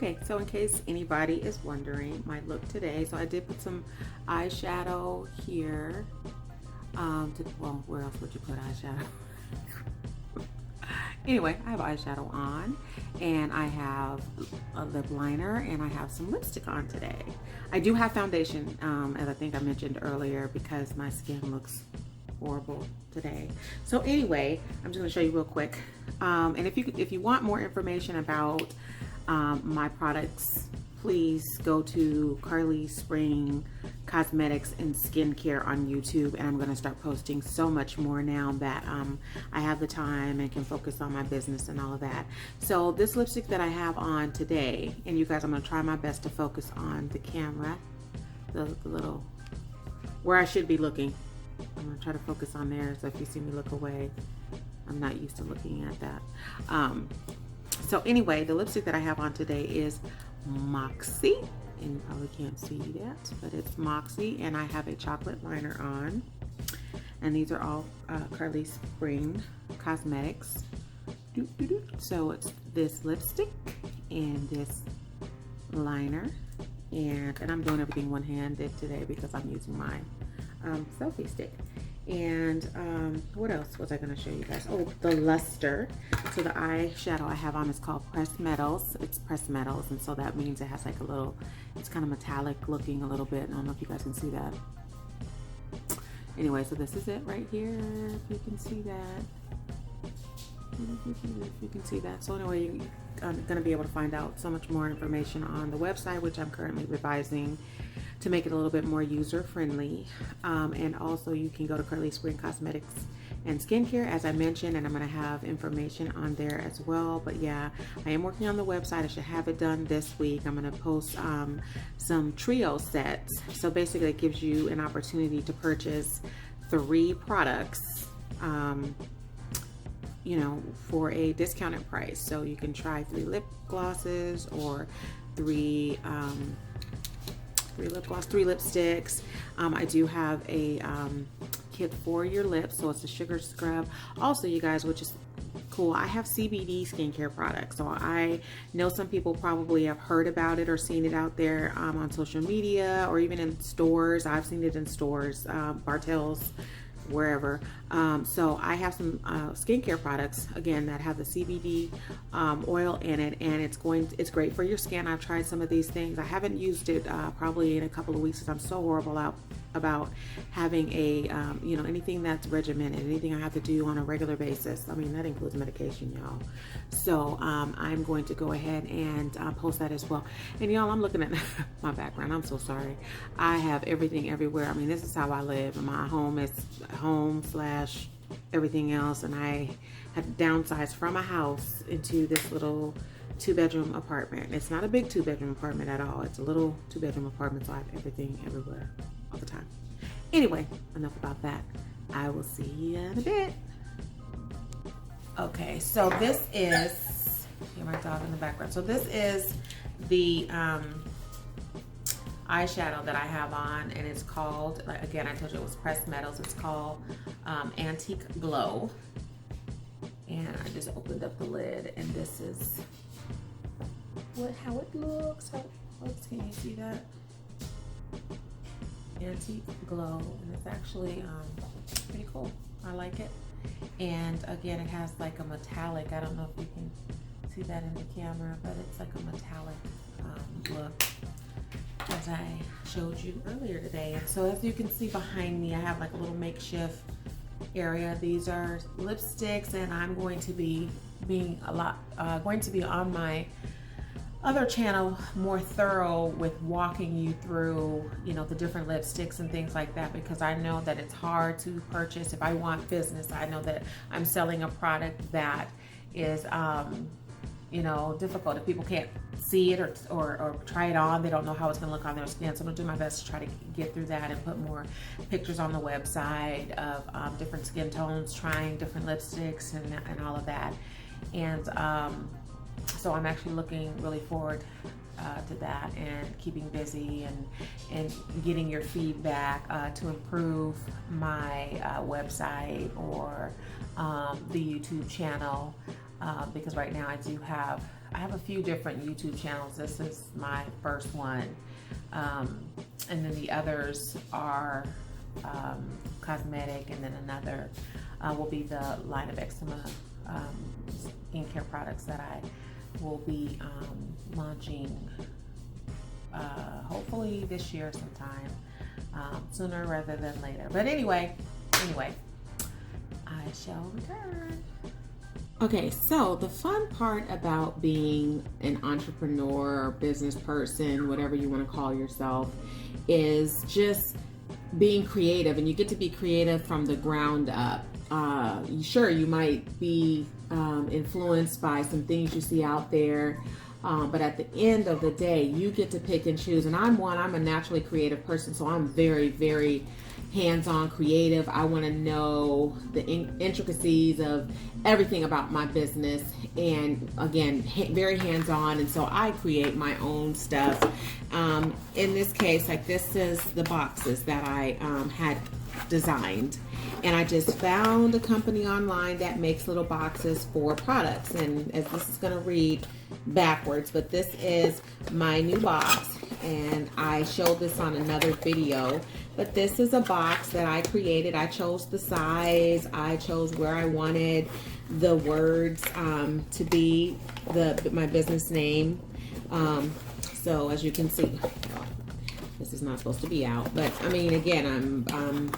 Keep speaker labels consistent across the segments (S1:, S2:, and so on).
S1: Okay, so in case anybody is wondering my look today, so I did put some eyeshadow here. Well, where else would you put eyeshadow? Anyway, I have eyeshadow on, and I have a lip liner, and I have some lipstick on today. I do have foundation, as I think I mentioned earlier, because my skin looks horrible today. So anyway, I'm just going to show you real quick. And if you want more information about my products, please go to Carly Spring Cosmetics and Skincare on YouTube, and I'm going to start posting so much more now that I have the time and can focus on my business and all of that. So this lipstick that I have on today, and you guys, I'm going to try my best to focus on the camera, the little where I should be looking. I'm going to try to focus on there, so if you see me look away, I'm not used to looking at that. So anyway, the lipstick that I have on today is Moxie, and you probably can't see that, but it's Moxie, and I have a chocolate liner on, and these are all Carly Spring Cosmetics. So it's this lipstick and this liner, and I'm doing everything one-handed today because I'm using my selfie stick. And what else was I going to show you guys? Oh, the luster. So the eyeshadow I have on is called Pressed Metals. It's Pressed Metals, and so that means it has like a little, it's kind of metallic looking a little bit. I don't know if you guys can see that. Anyway, so this is it right here, if you can see that. If you can see that. So anyway, I'm going to be able to find out so much more information on the website, which I'm currently revising to make it a little bit more user friendly. And also you can go to Carly Spring Cosmetics and Skincare, as I mentioned, and I'm going to have information on there as well. But yeah, I am working on the website. I should have it done this week. I'm going to post some trio sets. So basically it gives you an opportunity to purchase 3 products, you know, for a discounted price. So you can try 3 lip glosses or 3 lip gloss, 3 lipsticks. I do have a kit for your lips, so it's a sugar scrub. Also, you guys, which is cool, I have Cbd Skincare Products. So I know some people probably have heard about it or seen it out there on social media or even in stores. I've seen it in stores, Bartell's, wherever. So I have some skincare products, again, that have the CBD oil in it, and it's great for your skin. I've tried some of these things. I haven't used it probably in a couple of weeks because I'm so horrible about having a you know, anything that's regimented, anything I have to do on a regular basis. I mean, that includes medication, y'all. So I'm going to go ahead and post that as well. And y'all, I'm looking at my background. I'm so sorry. I have everything everywhere. I mean, this is how I live. My home is home slash everything else, and I had downsized from a house into this little 2-bedroom apartment. It's not a big 2-bedroom apartment at all. It's a little 2-bedroom apartment, so I have everything everywhere all the time. Anyway, enough about that. I will see you in a bit. Okay, so this is, hear my dog in the background. So this is the eyeshadow that I have on, and it's called, again, I told you it was Pressed Metals. It's called Antique Glow. And I just opened up the lid, and this is how it looks. Can you see that? Antique Glow, and it's actually pretty cool. I like it. And again, it has like a metallic, I don't know if you can see that in the camera, but it's like a metallic look, as I showed you earlier today. And so as you can see behind me, I have like a little makeshift area. These are lipsticks, and I'm going to be on my other channel more thorough with walking you through, you know, the different lipsticks and things like that, because I know that it's hard to purchase. If I want business, I know that I'm selling a product that is you know, difficult. If people can't see it or try it on, they don't know how it's gonna look on their skin. So I'm gonna do my best to try to get through that and put more pictures on the website of different skin tones, trying different lipsticks and all of that. And so I'm actually looking really forward to that, and keeping busy and getting your feedback to improve my website or the YouTube channel, because right now I do have I have a few different YouTube channels. This is my first one. And then the others are cosmetic, and then another will be the line of eczema skincare products that I will be launching hopefully this year sometime, sooner rather than later. But anyway, I shall return. Okay, so the fun part about being an entrepreneur or business person, whatever you want to call yourself, is just being creative, and you get to be creative from the ground up. Sure, you might be influenced by some things you see out there, but at the end of the day, you get to pick and choose. And I'm a naturally creative person, so I'm very, very hands-on creative. I want to know the intricacies of everything about my business, and again, very hands-on, and so I create my own stuff. In this case, like, this is the boxes that I had designed, and I just found a company online that makes little boxes for products. And as this is going to read backwards, but this is my new box, and I showed this on another video, but this is a box that I created. I chose the size, I chose where I wanted the words to be my business name. So as you can see, this is not supposed to be out, but I mean, again, I'm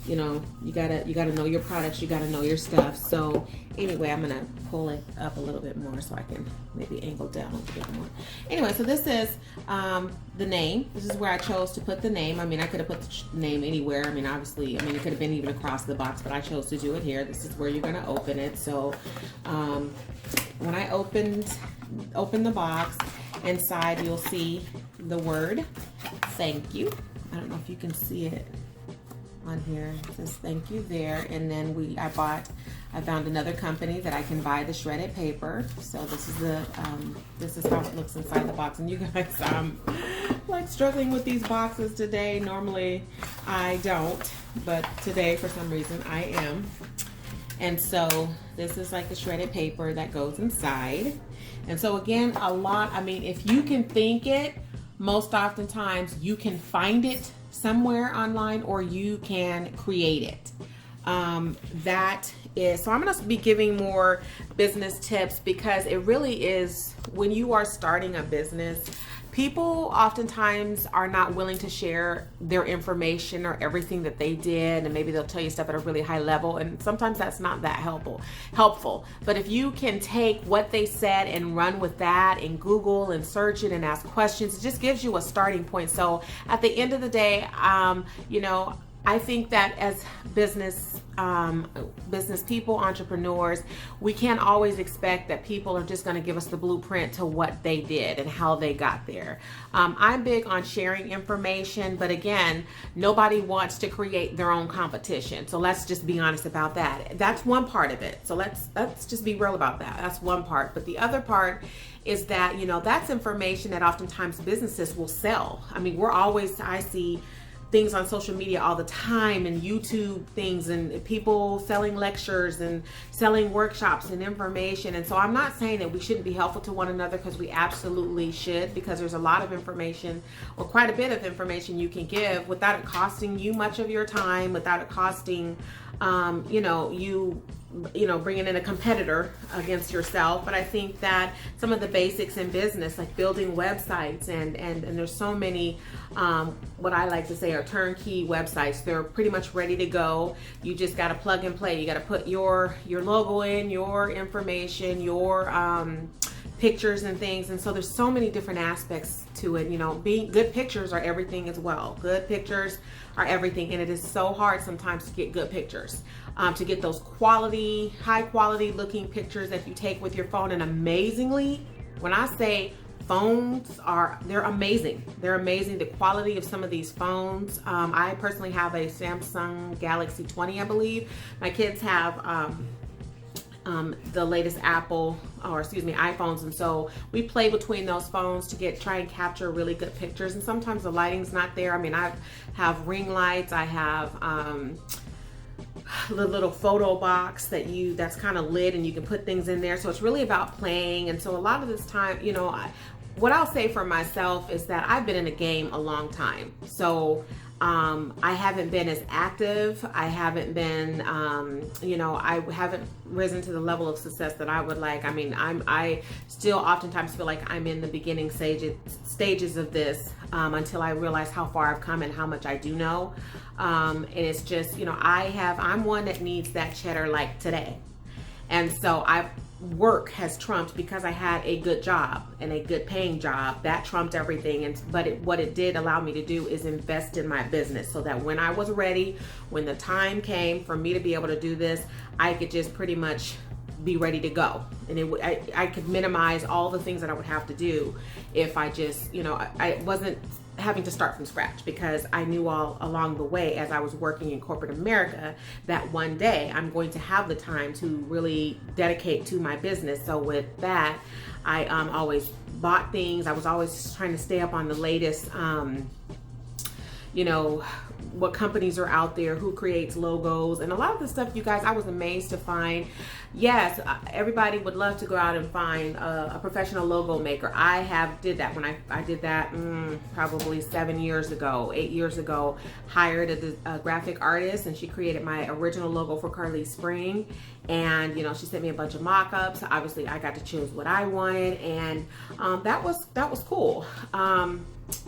S1: you know, you gotta know your products, you gotta know your stuff. So anyway, I'm gonna pull it up a little bit more so I can maybe angle down a bit more. Anyway, so this is the name. This is where I chose to put the name. I mean, I could have put the name anywhere. I mean, obviously, I mean, it could have been even across the box, but I chose to do it here. This is where you're gonna open it. So when I open the box, inside you'll see the word thank you. I don't know if you can see it on here. It says thank you there. And then I found another company that I can buy the shredded paper. So this is how it looks inside the box. And you guys, I'm like struggling with these boxes today. Normally I don't, but today for some reason I am. And so this is like the shredded paper that goes inside. And so again, I mean, if you can think it, most oftentimes you can find it somewhere online, or you can create it. So I'm going to be giving more business tips, because it really is, when you are starting a business, people oftentimes are not willing to share their information or everything that they did, and maybe they'll tell you stuff at a really high level, and sometimes that's not that helpful. But if you can take what they said and run with that and Google and search it and ask questions, it just gives you a starting point. So at the end of the day, you know, I think that as business people, entrepreneurs, we can't always expect that people are just going to give us the blueprint to what they did and how they got there. I'm big on sharing information, but again, nobody wants to create their own competition. So let's just be honest about that. That's one part of it. So let's just be real about that. That's one part. But the other part is that, you know, that's information that oftentimes businesses will sell. I mean, I see things on social media all the time, and YouTube things, and people selling lectures and selling workshops and information. And so I'm not saying that we shouldn't be helpful to one another, because we absolutely should, because there's a lot of information, or quite a bit of information you can give without it costing you much of your time, without it costing you know, bringing in a competitor against yourself. But I think that some of the basics in business, like building websites, and there's so many, what I like to say are turnkey websites. They're pretty much ready to go. You just got to plug and play. You got to put your logo in, your information, your pictures and things. And so there's so many different aspects to it. You know, good pictures are everything as well. Good pictures are everything, and it is so hard sometimes to get good pictures, to get those high quality looking pictures that you take with your phone. And amazingly, when I say phones they're amazing. They're amazing. The quality of some of these phones. I personally have a Samsung Galaxy 20, I believe. My kids have the latest iPhones, and so we play between those phones to try and capture really good pictures. And sometimes the lighting's not there. I mean, I have ring lights, I have the little photo box that's kind of lit and you can put things in there. So it's really about playing. And so a lot of this time, what I'll say for myself is that I've been in the game a long time. So I haven't been as active. I haven't been, I haven't risen to the level of success that I would like. I mean, I still oftentimes feel like I'm in the beginning stages of this until I realize how far I've come and how much I do know. And it's just, I'm one that needs that cheddar like today. And so work has trumped, because I had a good job and a good paying job that trumped everything. What it did allow me to do is invest in my business, so that when I was ready, when the time came for me to be able to do this, I could just pretty much be ready to go. And I could minimize all the things that I would have to do if I just, I wasn't having to start from scratch, because I knew all along the way as I was working in corporate America that one day I'm going to have the time to really dedicate to my business. So with that, I always bought things. I was always trying to stay up on the latest, what companies are out there, who creates logos, and a lot of the stuff, you guys, I was amazed to find. Yes, everybody would love to go out and find a professional logo maker. I did that when I did that probably 8 years ago, hired a graphic artist, and she created my original logo for Cbd Spring. And she sent me a bunch of mock-ups. Obviously I got to choose what I wanted, and that was cool.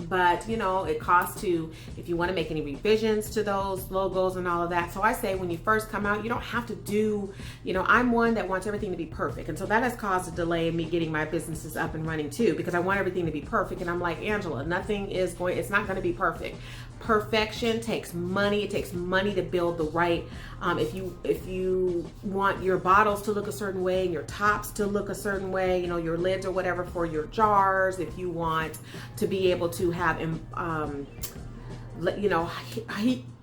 S1: But it costs if you want to make any revisions to those logos and all of that. So I say, when you first come out, you don't have to do, I'm one that wants everything to be perfect. And so that has caused a delay in me getting my businesses up and running too, because I want everything to be perfect. And I'm like, Angela, it's not going to be perfect. Perfection takes money. It takes money to build the right, if you want your bottles to look a certain way and your tops to look a certain way, your lids or whatever for your jars, if you want to be able to have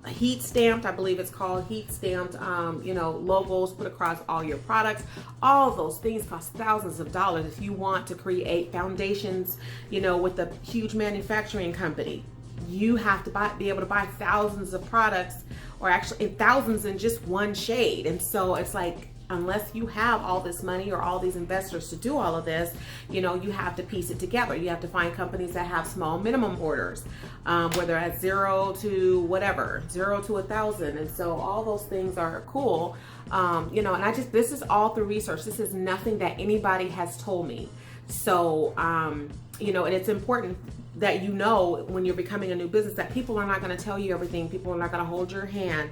S1: heat stamped, I believe it's called heat stamped, logos put across all your products. All those things cost thousands of dollars. If you want to create foundations, with a huge manufacturing company, you have to be able to buy thousands of products, or actually thousands in just one shade. And so it's like, unless you have all this money or all these investors to do all of this, you have to piece it together. You have to find companies that have small minimum orders, whether at 0 to 1,000. And so all those things are cool. And this is all through research. This is nothing that anybody has told me. So, and it's important that when you're becoming a new business, that people are not going to tell you everything. People are not going to hold your hand.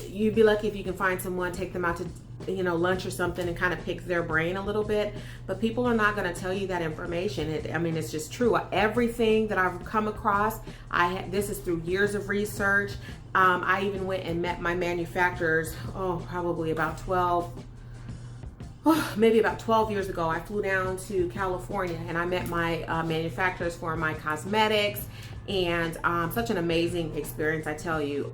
S1: You'd be lucky if you can find someone, take them out to lunch or something, and kind of pick their brain a little bit. But people are not going to tell you that information. It's just true. Everything that I've come across, this is through years of research. I even went and met my manufacturers, probably about 12 years ago. I flew down to California and I met my manufacturers for my cosmetics, and such an amazing experience. I tell you,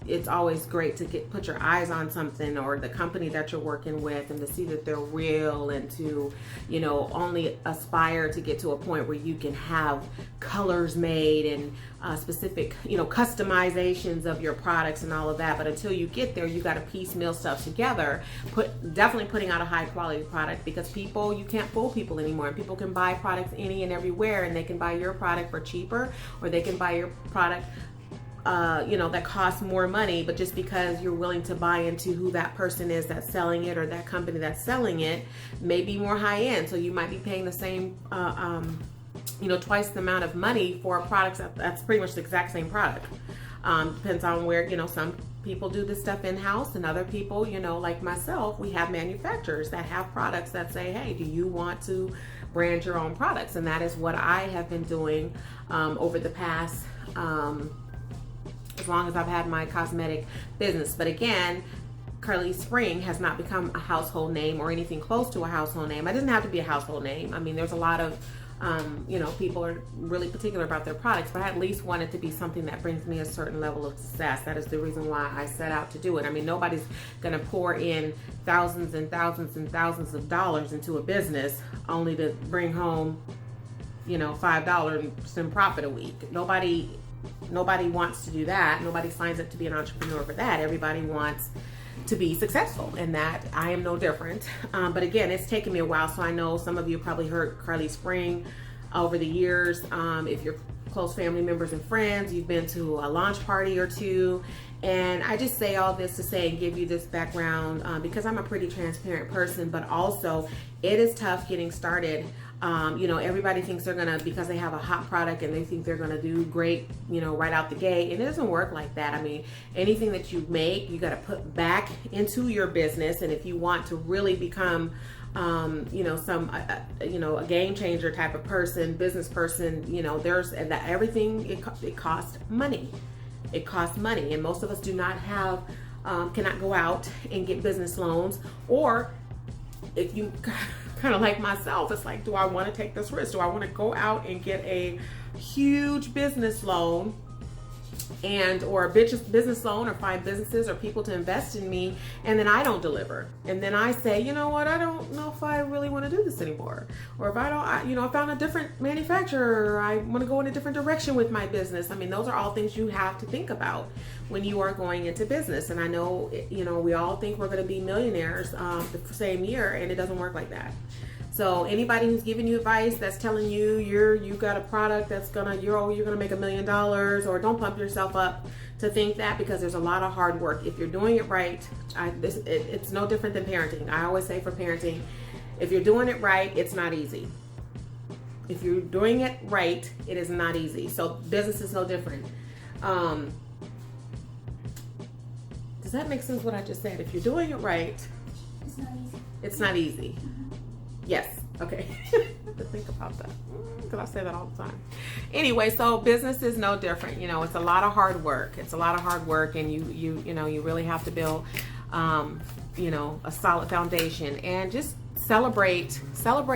S1: it's always great to put your eyes on something, or the company that you're working with, and to see that they're real, and to only aspire to get to a point where you can have colors made and specific customizations of your products and all of that. But until you get there, you got to piecemeal stuff together, definitely putting out a high quality product, because you can't fool people anymore. And people can buy products any and everywhere, and they can buy your product for cheaper, or they can buy your product that costs more money, but just because you're willing to buy into who that person is that's selling it, or that company that's selling it, may be more high end. So you might be paying the same, twice the amount of money for a product that's pretty much the exact same product. Depends on where, some people do this stuff in-house, and other people, like myself, we have manufacturers that have products that say, hey, do you want to brand your own products? And that is what I have been doing over the past as long as I've had my cosmetic business. But again, Cbd Spring has not become a household name or anything close to a household name. It doesn't have to be a household name. There's a lot of people are really particular about their products, but I at least want it to be something that brings me a certain level of success. That is the reason why I set out to do it. Nobody's going to pour in thousands and thousands and thousands of dollars into a business only to bring home, $5 in profit a week. Nobody Nobody wants to do that. Nobody signs up to be an entrepreneur for that. Everybody wants to be successful, and that I am no different. But again, it's taken me a while. So I know some of you probably heard Carly Spring over the years. If you're close family members and friends, you've been to a launch party or two. And I just say all this to say and give you this background because I'm a pretty transparent person, but also it is tough getting started. You know, everybody thinks they're gonna, because they have a hot product and they think they're gonna do great, you know, right out the gate. And it doesn't work like that. I mean, anything that you make, you gotta put back into your business. And if you want to really become, you know, you know, a game changer type of person, business person, you know, and that everything, it costs money. It costs money. And most of us do not have, cannot go out and get business loans. Or if you kind of like myself, it's like, do I want to take this risk? Do I want to go out and get a huge business loan or a business loan, or find businesses or people to invest in me, and then I don't deliver, and then I say, you know what, I don't know if I really want to do this anymore, or if you know, I found a different manufacturer, or I want to go in a different direction with my business. I mean, those are all things you have to think about when you are going into business. And I know, you know, we all think we're going to be millionaires the same year, and it doesn't work like that. So anybody who's giving you advice that's telling you you got a product that's you're gonna make $1 million, or don't pump yourself up to think that, because there's a lot of hard work. If you're doing it right, it's no different than parenting. I always say for parenting, if you're doing it right, it's not easy. If you're doing it right, it is not easy. So business is no different. Does that make sense what I just said? If you're doing it right,
S2: it's not easy.
S1: It's not easy. Yes. Okay. I have to think about that because I say that all the time. Anyway, so business is no different. You know, it's a lot of hard work. It's a lot of hard work, and you know, you really have to build, you know, a solid foundation, and just celebrate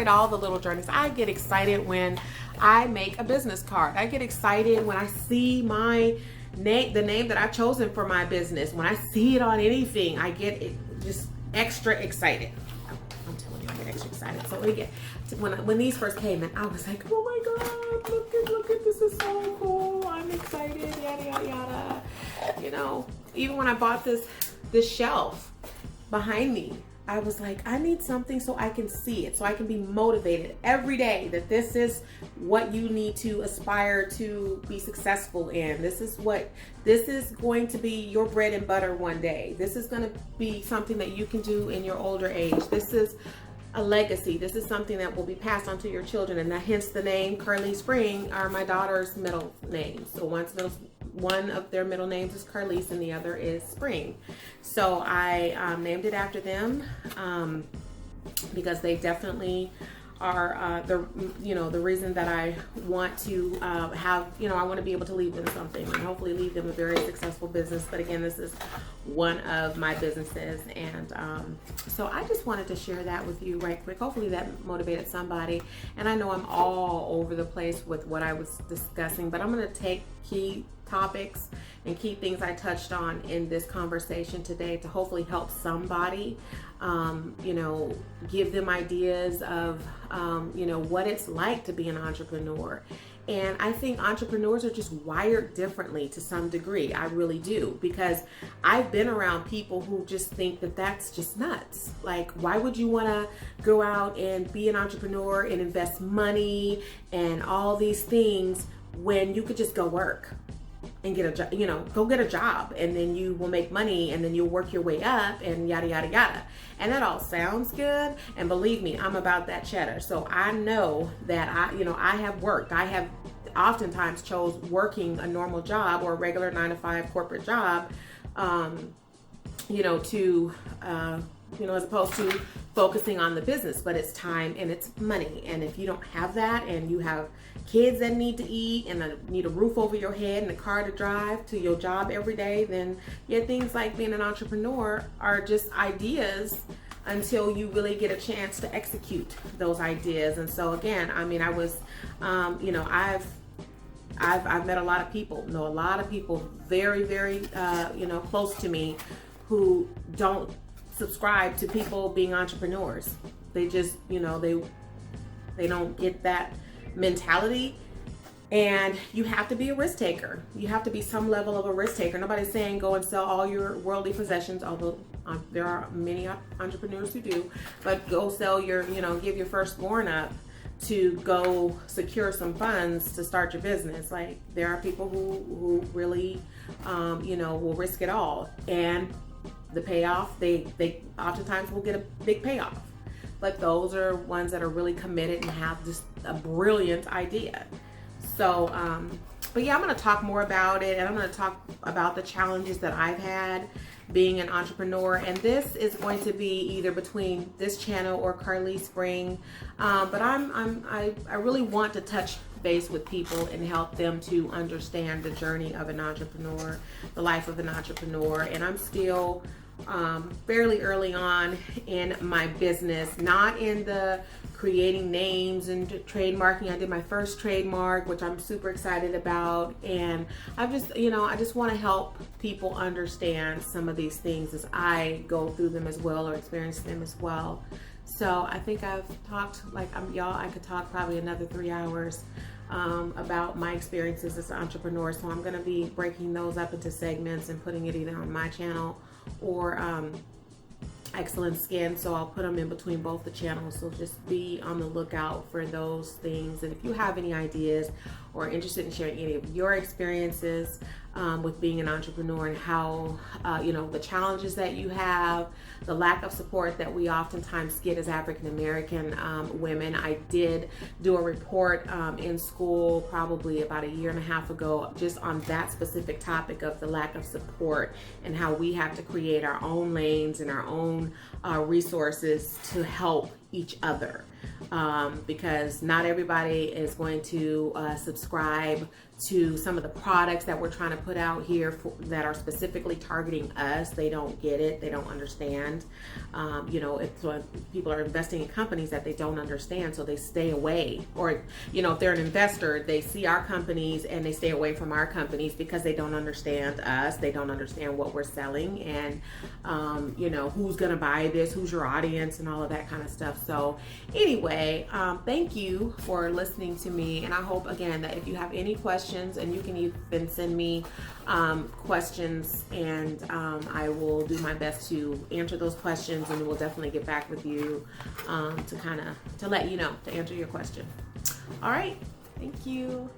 S1: all the little journeys. I get excited when I make a business card. I get excited when I see the name that I've chosen for my business. When I see it on anything, I get just extra excited. I'm telling you, I get extra excited. So again, when these first came in, I was like, oh my God, look at this, is so cool. I'm excited, yada, yada, yada. You know, even when I bought this shelf behind me, I was like, I need something so I can see it, so I can be motivated every day that this is what you need to aspire to be successful in. This is going to be your bread and butter one day. This is going to be something that you can do in your older age. This is a legacy. This is something that will be passed on to your children, and hence the name Carly Spring are my daughter's middle names. So one of their middle names is Carlise and the other is Spring. So I named it after them because they definitely are the reason that I want to have, you know, I want to be able to leave them something, and hopefully leave them a very successful business. But again, this is one of my businesses, and so I just wanted to share that with you right quick. Hopefully that motivated somebody. And I know I'm all over the place with what I was discussing, but I'm going to take key topics and key things I touched on in this conversation today to hopefully help somebody, you know, give them ideas of, you know, what it's like to be an entrepreneur. And I think entrepreneurs are just wired differently to some degree. I really do, because I've been around people who just think that that's just nuts. Like, why would you want to go out and be an entrepreneur and invest money and all these things when you could just go work and get a job, you know, go get a job, and then you will make money, and then you'll work your way up, and yada, yada, yada. And that all sounds good. And believe me, I'm about that cheddar. So I know that I have worked. I have oftentimes chose working a normal job or a regular 9-to-5 corporate job, you know, to, you know, as opposed to focusing on the business. But it's time and it's money. And if you don't have that, and you have kids that need to eat, and need a roof over your head and a car to drive to your job every day, then yeah, things like being an entrepreneur are just ideas until you really get a chance to execute those ideas. And so again, I mean, I was, you know, I've met a lot of people, know a lot of people very, very, you know, close to me who don't subscribe to people being entrepreneurs. They just, you know, they don't get that mentality. And you have to be a risk taker. You have to be some level of a risk taker. Nobody's saying go and sell all your worldly possessions, although there are many entrepreneurs who do, but go sell your, give your firstborn up to go secure some funds to start your business. Like, there are people who really, will risk it all. And the payoff, they oftentimes will get a big payoff. But those are ones that are really committed and have just a brilliant idea. So, but yeah, I'm going to talk more about it, and I'm going to talk about the challenges that I've had being an entrepreneur. And this is going to be either between this channel or Carly Spring. But I really want to touch base with people and help them to understand the journey of an entrepreneur, the life of an entrepreneur. And I'm still fairly early on in my business, not in the creating names and trademarking. I did my first trademark, which I'm super excited about. And I just want to help people understand some of these things as I go through them as well, or experience them as well. So I think I've talked, I could talk probably another 3 hours about my experiences as an entrepreneur. So I'm going to be breaking those up into segments and putting it either on my channel or Excellent Skin, so I'll put them in between both the channels. So just be on the lookout for those things. And if you have any ideas or interested in sharing any of your experiences with being an entrepreneur, and how the challenges that you have, the lack of support that we oftentimes get as African American women. I did do a report in school probably about 1.5 years ago just on that specific topic of the lack of support, and how we have to create our own lanes and our own resources to help each other, because not everybody is going to subscribe to some of the products that we're trying to put out here that are specifically targeting us. They don't get it. They don't understand. If people are investing in companies that they don't understand, so they stay away. Or, if they're an investor, they see our companies and they stay away from our companies because they don't understand us. They don't understand what we're selling, and, who's going to buy this, who's your audience, and all of that kind of stuff. So anyway, thank you for listening to me. And I hope, again, that if you have any questions, and you can even send me questions, and I will do my best to answer those questions, and we'll definitely get back with you to let you know, to answer your question. All right. Thank you.